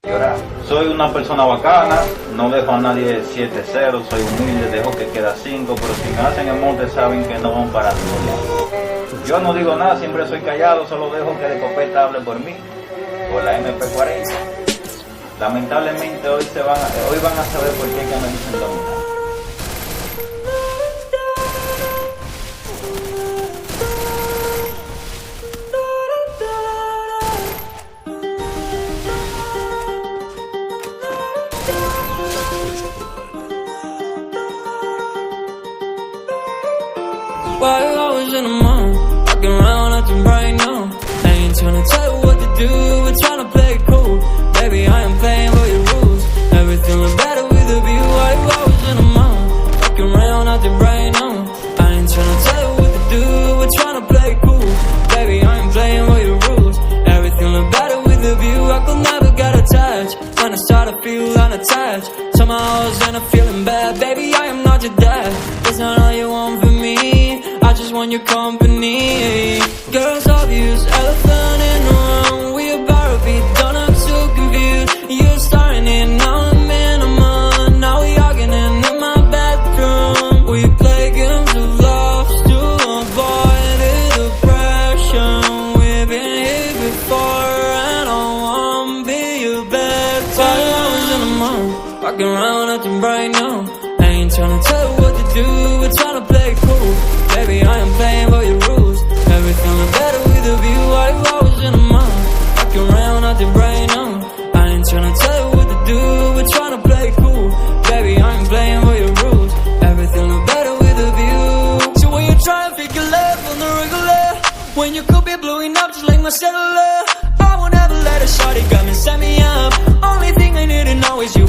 Llorar. Soy una persona bacana, no dejo a nadie 7-0, soy humilde, dejo que queda 5, pero si me hacen el monte saben que no van para todo. Yo no digo nada, siempre soy callado, solo dejo que el escopeta hable por mí, por la MP40. Lamentablemente hoy van a saber por qué que me dicen lo mismo. Why I was in the mall, walking around acting right now. I ain't tryna tell you what to do, we're tryna play it cool. Baby, I am playing by your rules. Everything look better with a view. Why I was in the mall, walking around acting right now. I ain't tryna tell you what to do, we're tryna play it cool. Baby, I am playing by your rules. Everything look better with a view. I could never get attached. When I start to feel unattached, somehow I was in a feeling bad. Baby, I am not your dad. That's not all you want from me. I just want your company. Girls obvious, elephant in the room. We about to be done, I'm so confused. You're starting it, now I'm in a month. Now we arguing in my bedroom. We play games of love to avoid the depression. We've been here before and I wanna be your bed. While I was in the mall, walking around acting right now. I ain't tryna tell you what to do, we're tryna play it cool. Baby, I am playing by your rules. Everything look better with a view. I was in the mall, walking around acting right now. I ain't tryna tell you what to do, we're tryna play it cool. Baby, I am playing by your rules. Everything look better with a view. So when you try and figure love on the regular, when you could be blowing up just like my cellular, I won't ever let a shawty come and set me up. Only thing I need to know is you